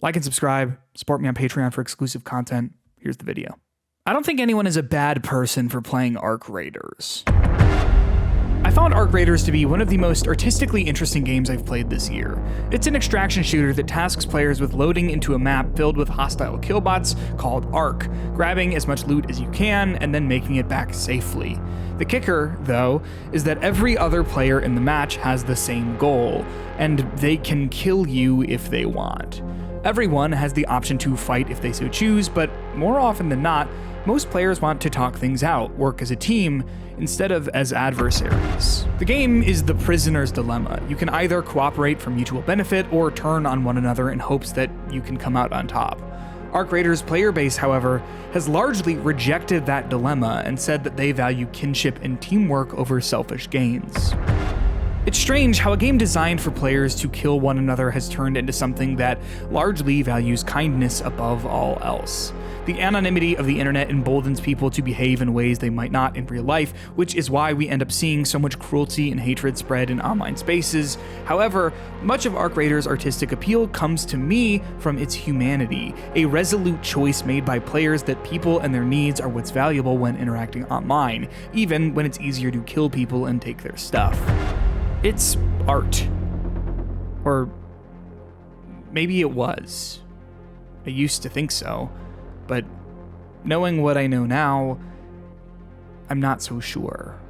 Like and subscribe. Support me on Patreon for exclusive content. Here's the video. I don't think anyone is a bad person for playing Ark Raiders. I found Ark Raiders to be one of the most artistically interesting games I've played this year. It's an extraction shooter that tasks players with loading into a map filled with hostile killbots called Ark, grabbing as much loot as you can and then making it back safely. The kicker, though, is that every other player in the match has the same goal, and they can kill you if they want. Everyone has the option to fight if they so choose, but more often than not, most players want to talk things out, work as a team, instead of as adversaries. The game is the prisoner's dilemma. You can either cooperate for mutual benefit or turn on one another in hopes that you can come out on top. Ark Raiders' player base, however, has largely rejected that dilemma and said that they value kinship and teamwork over selfish gains. It's strange how a game designed for players to kill one another has turned into something that largely values kindness above all else. The anonymity of the internet emboldens people to behave in ways they might not in real life, which is why we end up seeing so much cruelty and hatred spread in online spaces. However, much of Ark Raiders' artistic appeal comes to me from its humanity, a resolute choice made by players that people and their needs are what's valuable when interacting online, even when it's easier to kill people and take their stuff. It's art. Or maybe it was. I used to think so. But knowing what I know now, I'm not so sure.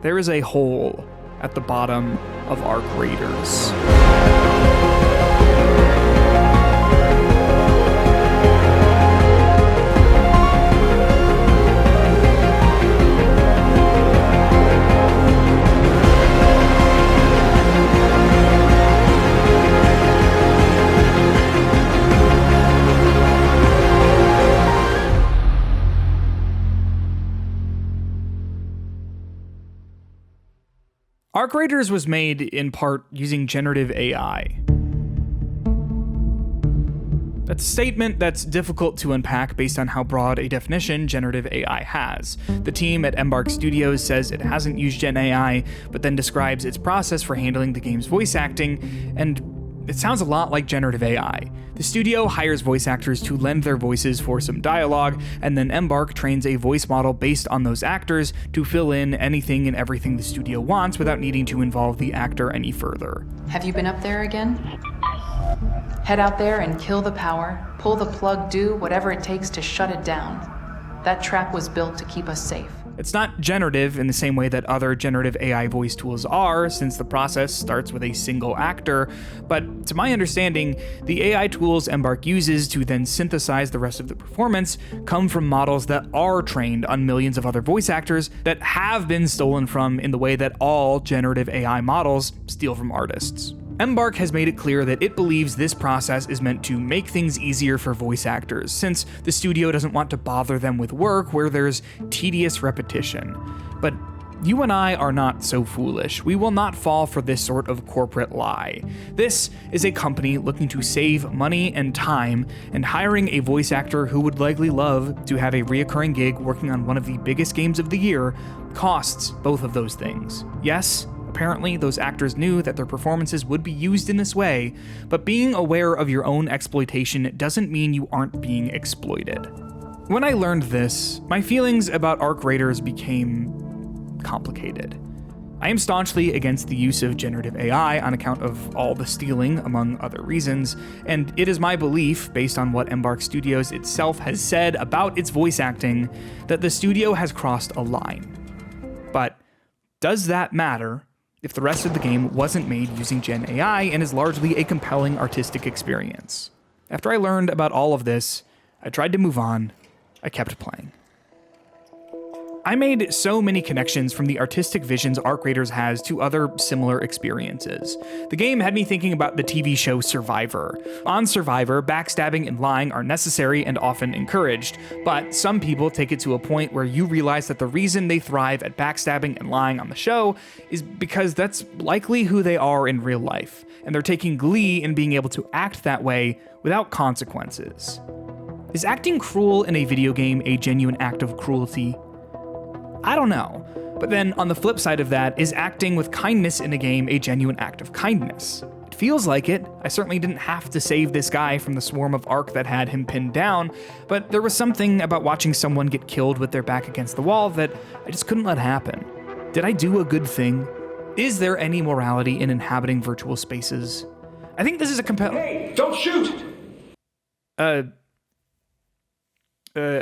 There is a hole at the bottom of Ark Raiders. Ark Raiders was made in part using generative AI. That's a statement that's difficult to unpack based on how broad a definition generative AI has. The team at Embark Studios says it hasn't used Gen AI, but then describes its process for handling the game's voice acting, and it sounds a lot like generative AI. The studio hires voice actors to lend their voices for some dialogue, and then Embark trains a voice model based on those actors to fill in anything and everything the studio wants without needing to involve the actor any further. Have you been up there again? Head out there and kill the power, pull the plug, do whatever it takes to shut it down. That trap was built to keep us safe. It's not generative in the same way that other generative AI voice tools are, since the process starts with a single actor, but to my understanding, the AI tools Embark uses to then synthesize the rest of the performance come from models that are trained on millions of other voice actors that have been stolen from in the way that all generative AI models steal from artists. Embark has made it clear that it believes this process is meant to make things easier for voice actors, since the studio doesn't want to bother them with work where there's tedious repetition. But you and I are not so foolish. We will not fall for this sort of corporate lie. This is a company looking to save money and time, and hiring a voice actor who would likely love to have a reoccurring gig working on one of the biggest games of the year costs both of those things. Yes, apparently, those actors knew that their performances would be used in this way, but being aware of your own exploitation doesn't mean you aren't being exploited. When I learned this, my feelings about Ark Raiders became complicated. I am staunchly against the use of generative AI on account of all the stealing, among other reasons, and it is my belief, based on what Embark Studios itself has said about its voice acting, that the studio has crossed a line. But does that matter if the rest of the game wasn't made using Gen AI and is largely a compelling artistic experience? After I learned about all of this, I tried to move on. I kept playing. I made so many connections from the artistic visions Ark Raiders has to other similar experiences. The game had me thinking about the TV show Survivor. On Survivor, backstabbing and lying are necessary and often encouraged, but some people take it to a point where you realize that the reason they thrive at backstabbing and lying on the show is because that's likely who they are in real life, and they're taking glee in being able to act that way without consequences. Is acting cruel in a video game a genuine act of cruelty? I don't know. But then on the flip side of that, is acting with kindness in a game a genuine act of kindness? It feels like it. I certainly didn't have to save this guy from the swarm of Ark that had him pinned down, but there was something about watching someone get killed with their back against the wall that I just couldn't let happen. Did I do a good thing? Is there any morality in inhabiting virtual spaces? I think this is a compelling... Hey, don't shoot!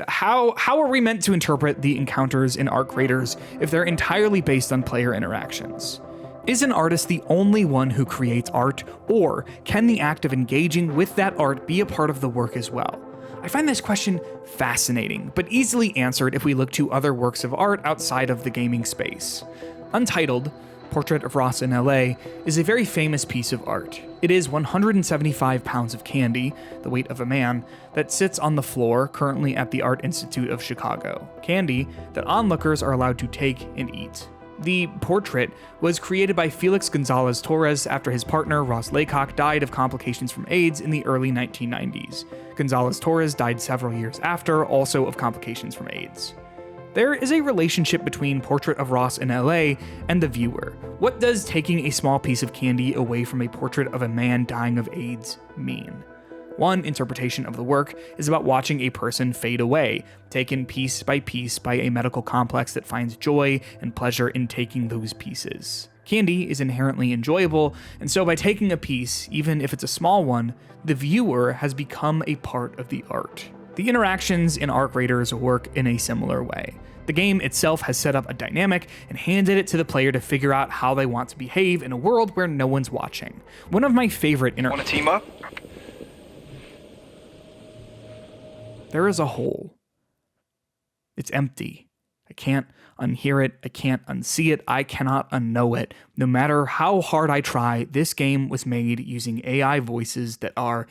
How are we meant to interpret the encounters in Ark Raiders if they're entirely based on player interactions? Is an artist the only one who creates art, or can the act of engaging with that art be a part of the work as well? I find this question fascinating, but easily answered if we look to other works of art outside of the gaming space. Untitled, Portrait of Ross in LA, is a very famous piece of art. It is 175 pounds of candy, the weight of a man, that sits on the floor currently at the Art Institute of Chicago. Candy that onlookers are allowed to take and eat. The portrait was created by Felix Gonzalez Torres after his partner, Ross Laycock, died of complications from AIDS in the early 1990s. Gonzalez Torres died several years after, also of complications from AIDS. There is a relationship between Portrait of Ross in LA and the viewer. What does taking a small piece of candy away from a portrait of a man dying of AIDS mean? One interpretation of the work is about watching a person fade away, taken piece by a medical complex that finds joy and pleasure in taking those pieces. Candy is inherently enjoyable, and so by taking a piece, even if it's a small one, the viewer has become a part of the art. The interactions in Ark Raiders work in a similar way. The game itself has set up a dynamic and handed it to the player to figure out how they want to behave in a world where no one's watching. One of my favorite Want to team up? There is a hole. It's empty. I can't unhear it. I can't unsee it. I cannot unknow it. No matter how hard I try, this game was made using AI voices that are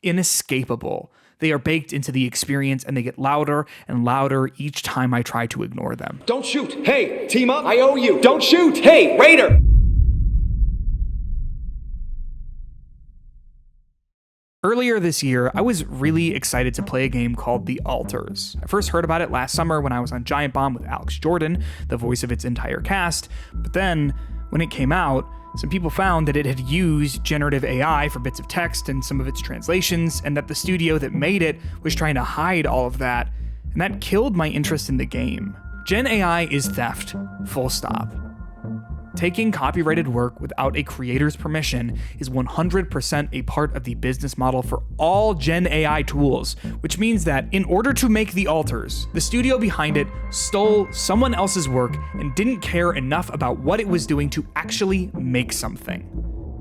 inescapable. They are baked into the experience and they get louder and louder each time I try to ignore them. Don't shoot! Hey, team up! I owe you! Don't shoot! Hey, Raider! Earlier this year, I was really excited to play a game called The Alters. I first heard about it last summer when I was on Giant Bomb with Alex Jordan, the voice of its entire cast, but then, when it came out, some people found that it had used generative AI for bits of text and some of its translations, and that the studio that made it was trying to hide all of that, and that killed my interest in the game. Gen AI is theft, full stop. Taking copyrighted work without a creator's permission is 100% a part of the business model for all Gen AI tools, which means that in order to make The Alters, the studio behind it stole someone else's work and didn't care enough about what it was doing to actually make something.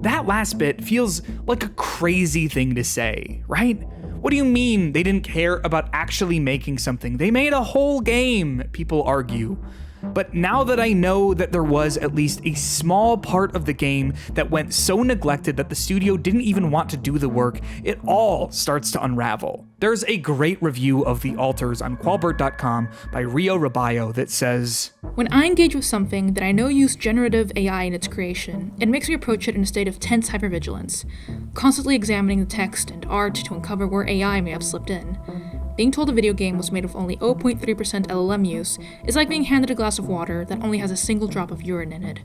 That last bit feels like a crazy thing to say, right? What do you mean they didn't care about actually making something? They made a whole game, people argue. But now that I know that there was at least a small part of the game that went so neglected that the studio didn't even want to do the work, it all starts to unravel. There's a great review of The Alters on Qualbert.com by Robayo that says, "When I engage with something that I know used generative AI in its creation, it makes me approach it in a state of tense hypervigilance, constantly examining the text and art to uncover where AI may have slipped in. Being told a video game was made with only 0.3% LLM use is like being handed a glass of water that only has a single drop of urine in it.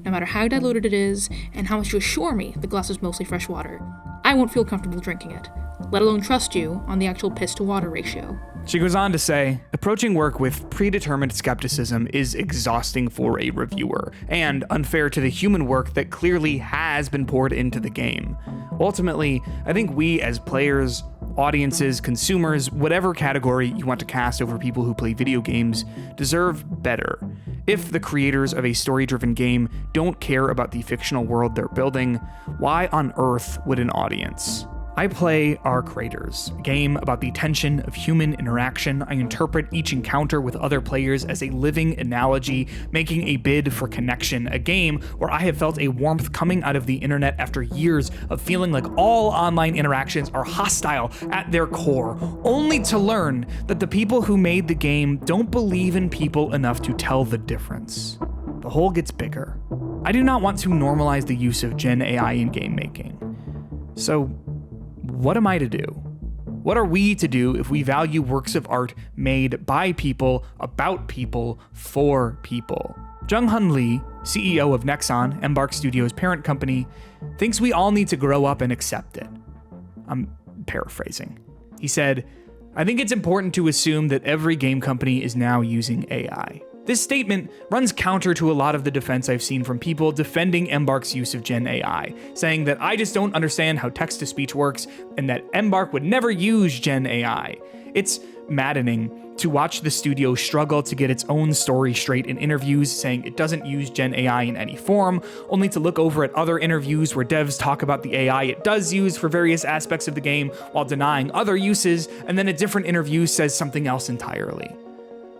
No matter how diluted it is, and how much you assure me the glass is mostly fresh water, I won't feel comfortable drinking it, let alone trust you on the actual piss-to-water ratio." She goes on to say, approaching work with predetermined skepticism is exhausting for a reviewer, and unfair to the human work that clearly has been poured into the game. Ultimately, I think we as players, audiences, consumers, whatever category you want to cast over people who play video games, deserve better. If the creators of a story-driven game don't care about the fictional world they're building, why on earth would an audience? I play Ark Raiders, a game about the tension of human interaction. I interpret each encounter with other players as a living analogy, making a bid for connection, a game where I have felt a warmth coming out of the internet after years of feeling like all online interactions are hostile at their core, only to learn that the people who made the game don't believe in people enough to tell the difference. The hole gets bigger. I do not want to normalize the use of Gen AI in game making. So, what am I to do? What are we to do if we value works of art made by people, about people, for people? Jung-Hun Lee, CEO of Nexon, Embark Studios' parent company, thinks we all need to grow up and accept it. I'm paraphrasing. He said, "I think it's important to assume that every game company is now using AI." This statement runs counter to a lot of the defense I've seen from people defending Embark's use of Gen AI, saying that I just don't understand how text-to-speech works and that Embark would never use Gen AI. It's maddening to watch the studio struggle to get its own story straight in interviews, saying it doesn't use Gen AI in any form, only to look over at other interviews where devs talk about the AI it does use for various aspects of the game while denying other uses, and then a different interview says something else entirely.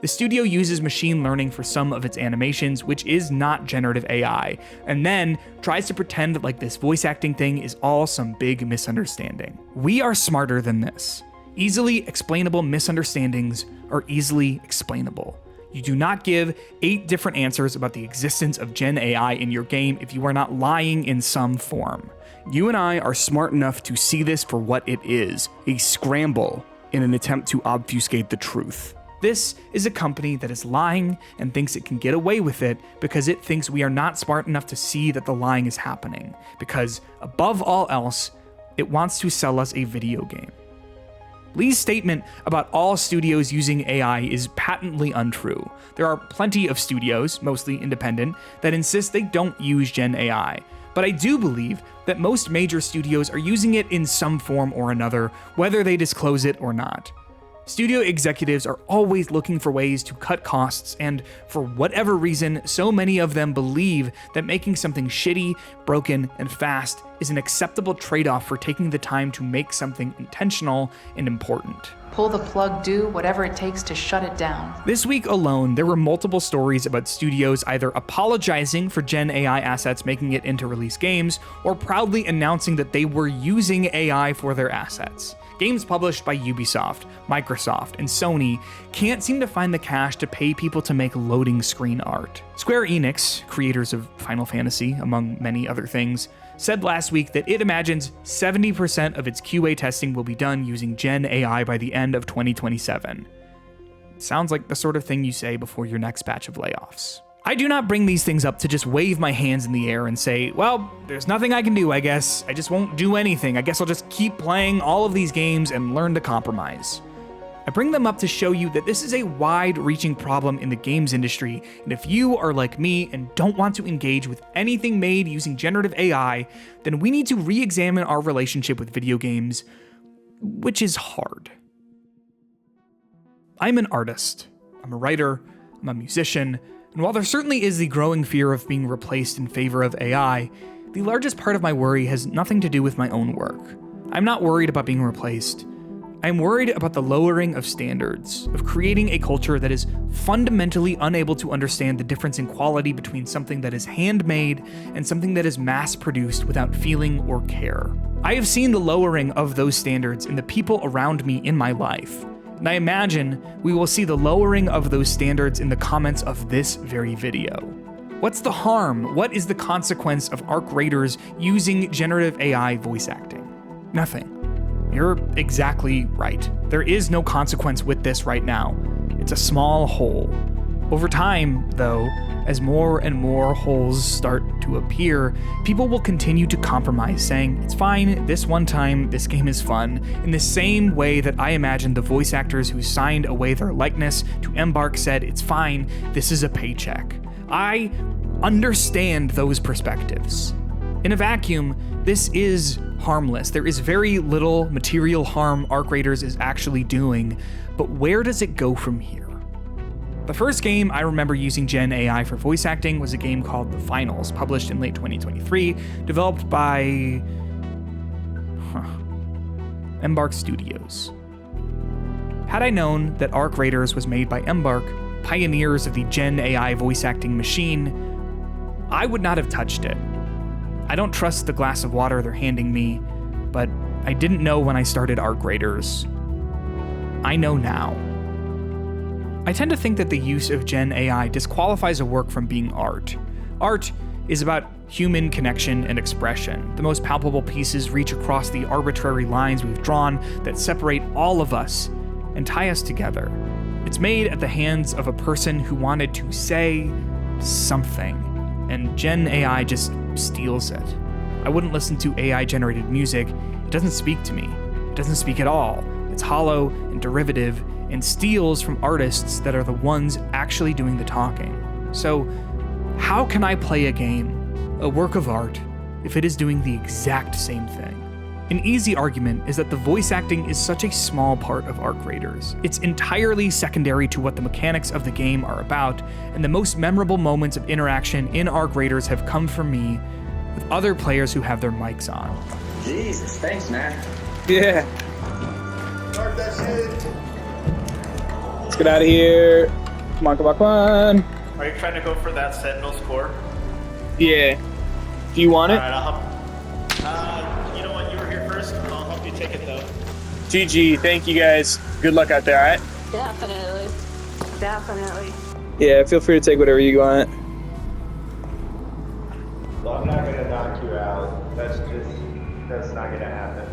The studio uses machine learning for some of its animations, which is not generative AI, and then tries to pretend like this voice acting thing is all some big misunderstanding. We are smarter than this. Easily explainable misunderstandings are easily explainable. You do not give 8 different answers about the existence of Gen AI in your game if you are not lying in some form. You and I are smart enough to see this for what it is, a scramble in an attempt to obfuscate the truth. This is a company that is lying and thinks it can get away with it because it thinks we are not smart enough to see that the lying is happening, because above all else, it wants to sell us a video game. Lee's statement about all studios using AI is patently untrue. There are plenty of studios, mostly independent, that insist they don't use Gen AI. But I do believe that most major studios are using it in some form or another, whether they disclose it or not. Studio executives are always looking for ways to cut costs, and for whatever reason, so many of them believe that making something shitty, broken, and fast is an acceptable trade-off for taking the time to make something intentional and important. Pull the plug, do whatever it takes to shut it down. This week alone, there were multiple stories about studios either apologizing for Gen AI assets making it into release games, or proudly announcing that they were using AI for their assets. Games published by Ubisoft, Microsoft, and Sony can't seem to find the cash to pay people to make loading screen art. Square Enix, creators of Final Fantasy, among many other things, said last week that it imagines 70% of its QA testing will be done using Gen AI by the end of 2027. Sounds like the sort of thing you say before your next batch of layoffs. I do not bring these things up to just wave my hands in the air and say, well, there's nothing I can do, I guess. I just won't do anything. I guess I'll just keep playing all of these games and learn to compromise. I bring them up to show you that this is a wide-reaching problem in the games industry, and if you are like me and don't want to engage with anything made using generative AI, then we need to re-examine our relationship with video games, which is hard. I'm an artist. I'm a writer. I'm a musician. And while there certainly is the growing fear of being replaced in favor of AI, the largest part of my worry has nothing to do with my own work. I'm not worried about being replaced. I'm worried about the lowering of standards, of creating a culture that is fundamentally unable to understand the difference in quality between something that is handmade and something that is mass-produced without feeling or care. I have seen the lowering of those standards in the people around me in my life. And I imagine we will see the lowering of those standards in the comments of this very video. What's the harm? What is the consequence of Ark Raiders using generative AI voice acting? Nothing. You're exactly right. There is no consequence with this right now. It's a small hole. Over time, though, as more and more holes start to appear, people will continue to compromise, saying, it's fine, this one time, this game is fun, in the same way that I imagine the voice actors who signed away their likeness to Embark said, it's fine, this is a paycheck. I understand those perspectives. In a vacuum, this is harmless. There is very little material harm Ark Raiders is actually doing, but where does it go from here? The first game I remember using Gen AI for voice acting was a game called The Finals, published in late 2023, developed by Embark Studios. Had I known that Ark Raiders was made by Embark, pioneers of the Gen AI voice acting machine, I would not have touched it. I don't trust the glass of water they're handing me, but I didn't know when I started Ark Raiders. I know now. I tend to think that the use of Gen AI disqualifies a work from being art. Art is about human connection and expression. The most palpable pieces reach across the arbitrary lines we've drawn that separate all of us and tie us together. It's made at the hands of a person who wanted to say, something, and Gen AI just steals it. I wouldn't listen to AI-generated music. It doesn't speak to me. It doesn't speak at all. It's hollow and derivative and steals from artists that are the ones actually doing the talking. So, how can I play a game, a work of art, if it is doing the exact same thing? An easy argument is that the voice acting is such a small part of Ark Raiders. It's entirely secondary to what the mechanics of the game are about, and the most memorable moments of interaction in Ark Raiders have come from me with other players who have their mics on. Jesus, thanks, man. Yeah. Start that shit. Let's get out of here. Come on. Are you trying to go for that Sentinel score? Yeah. Do you want it? Alright, I'll help. You know what? You were here first. I'll help you take it, though. GG. Thank you, guys. Good luck out there, alright? Definitely. Yeah, feel free to take whatever you want. Well, I'm not gonna knock you out. That's not gonna happen.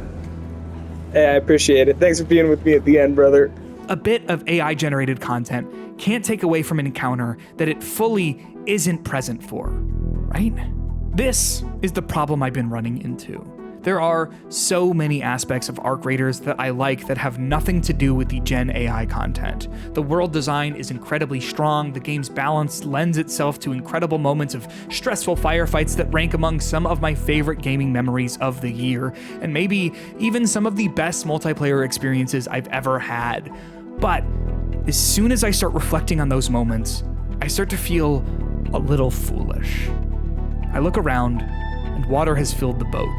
Hey, I appreciate it. Thanks for being with me at the end, brother. A bit of AI-generated content can't take away from an encounter that it fully isn't present for, right? This is the problem I've been running into. There are so many aspects of Ark Raiders that I like that have nothing to do with the Gen AI content. The world design is incredibly strong, the game's balance lends itself to incredible moments of stressful firefights that rank among some of my favorite gaming memories of the year, and maybe even some of the best multiplayer experiences I've ever had. But as soon as I start reflecting on those moments, I start to feel a little foolish. I look around, and water has filled the boat.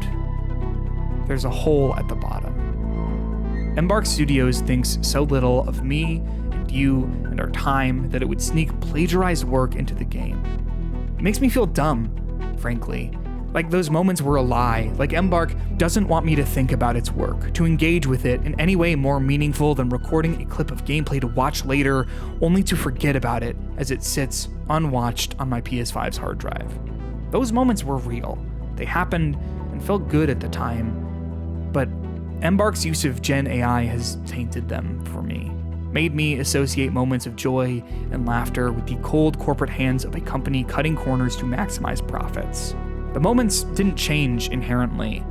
There's a hole at the bottom. Embark Studios thinks so little of me and you and our time that it would sneak plagiarized work into the game. It makes me feel dumb, frankly. Like those moments were a lie, like Embark doesn't want me to think about its work, to engage with it in any way more meaningful than recording a clip of gameplay to watch later, only to forget about it as it sits unwatched on my PS5's hard drive. Those moments were real. They happened and felt good at the time, but Embark's use of Gen AI has tainted them for me, made me associate moments of joy and laughter with the cold corporate hands of a company cutting corners to maximize profits. The moments didn't change inherently,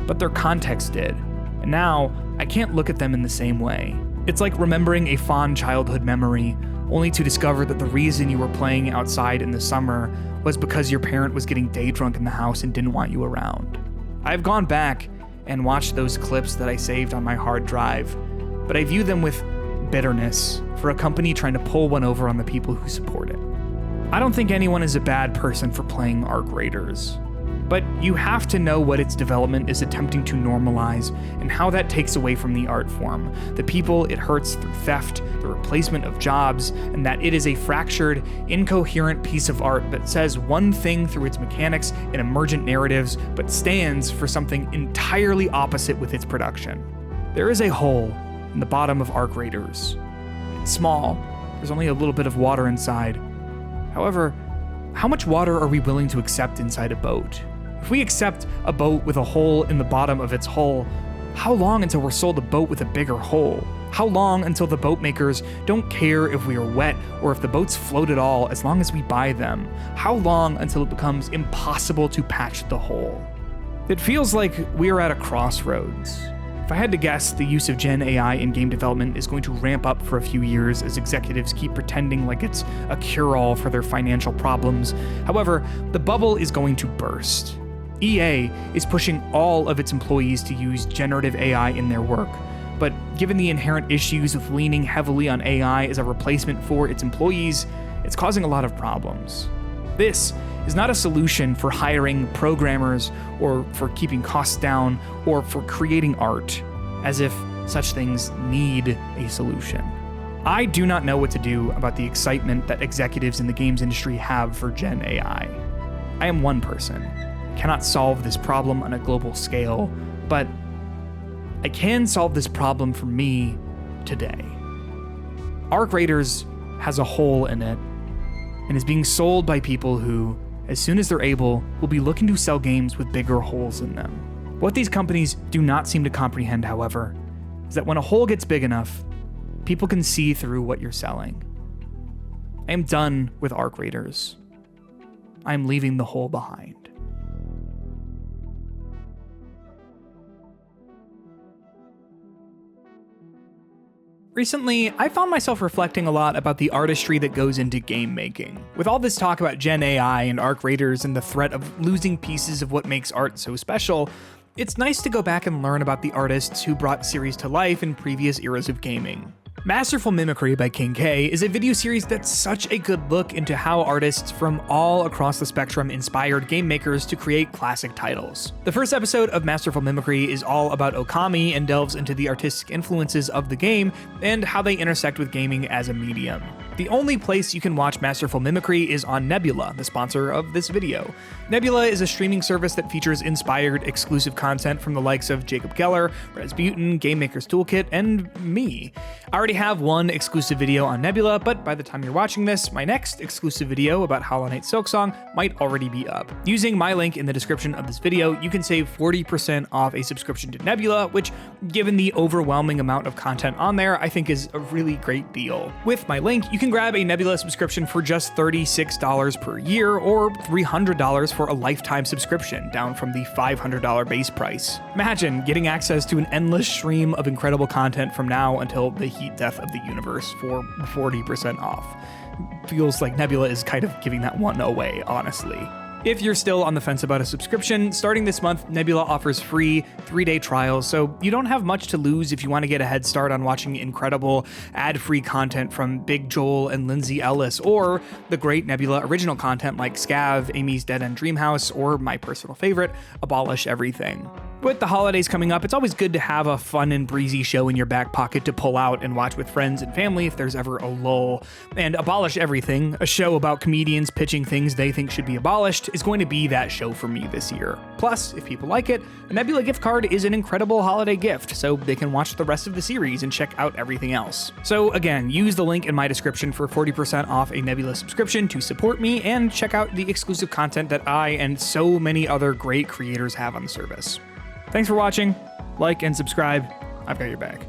but their context did, and now I can't look at them in the same way. It's like remembering a fond childhood memory, only to discover that the reason you were playing outside in the summer was because your parent was getting day drunk in the house and didn't want you around. I've gone back and watched those clips that I saved on my hard drive, but I view them with bitterness for a company trying to pull one over on the people who support it. I don't think anyone is a bad person for playing Ark Raiders, but you have to know what its development is attempting to normalize and how that takes away from the art form, the people it hurts through theft, the replacement of jobs, and that it is a fractured, incoherent piece of art that says one thing through its mechanics and emergent narratives, but stands for something entirely opposite with its production. There is a hole in the bottom of Ark Raiders. It's small, there's only a little bit of water inside. However, how much water are we willing to accept inside a boat? If we accept a boat with a hole in the bottom of its hull, how long until we're sold a boat with a bigger hole? How long until the boat makers don't care if we are wet or if the boats float at all as long as we buy them? How long until it becomes impossible to patch the hole? It feels like we are at a crossroads. If I had to guess, the use of Gen AI in game development is going to ramp up for a few years as executives keep pretending like it's a cure-all for their financial problems. However, the bubble is going to burst. EA is pushing all of its employees to use generative AI in their work, but given the inherent issues with leaning heavily on AI as a replacement for its employees, it's causing a lot of problems. This is not a solution for hiring programmers or for keeping costs down or for creating art, as if such things need a solution. I do not know what to do about the excitement that executives in the games industry have for Gen AI. I am one person. I cannot solve this problem on a global scale, but I can solve this problem for me today. Ark Raiders has a hole in it and is being sold by people who, as soon as they're able, will be looking to sell games with bigger holes in them. What these companies do not seem to comprehend, however, is that when a hole gets big enough, people can see through what you're selling. I am done with Ark Raiders. I'm leaving the whole behind. Recently, I found myself reflecting a lot about the artistry that goes into game making. With all this talk about Gen AI and Ark Raiders and the threat of losing pieces of what makes art so special, it's nice to go back and learn about the artists who brought series to life in previous eras of gaming. Masterful Mimicry by KingK is a video series that's such a good look into how artists from all across the spectrum inspired game makers to create classic titles. The first episode of Masterful Mimicry is all about Okami and delves into the artistic influences of the game and how they intersect with gaming as a medium. The only place you can watch Masterful Mimicry is on Nebula, the sponsor of this video. Nebula is a streaming service that features inspired exclusive content from the likes of Jacob Geller, Rasputin, Game Maker's Toolkit, and me. I already have one exclusive video on Nebula, but by the time you're watching this, my next exclusive video about Hollow Knight Silksong might already be up. Using my link in the description of this video, you can save 40% off a subscription to Nebula, which, given the overwhelming amount of content on there, I think is a really great deal. With my link, you can grab a Nebula subscription for just $36 per year or $300 for a lifetime subscription, down from the $500 base price. Imagine getting access to an endless stream of incredible content from now until the heat death of the universe for 40% off. Feels like Nebula is kind of giving that one away, honestly. If you're still on the fence about a subscription, starting this month, Nebula offers free 3-day trials, so you don't have much to lose if you want to get a head start on watching incredible ad-free content from Big Joel and Lindsay Ellis, or the great Nebula original content like Scav, Amy's Dead End Dreamhouse, or my personal favorite, Abolish Everything. With the holidays coming up, it's always good to have a fun and breezy show in your back pocket to pull out and watch with friends and family if there's ever a lull. And Abolish Everything, a show about comedians pitching things they think should be abolished, is going to be that show for me this year. Plus, if people like it, a Nebula gift card is an incredible holiday gift, so they can watch the rest of the series and check out everything else. So again, use the link in my description for 40% off a Nebula subscription to support me and check out the exclusive content that I and so many other great creators have on the service. Thanks for watching. Like and subscribe. I've got your back.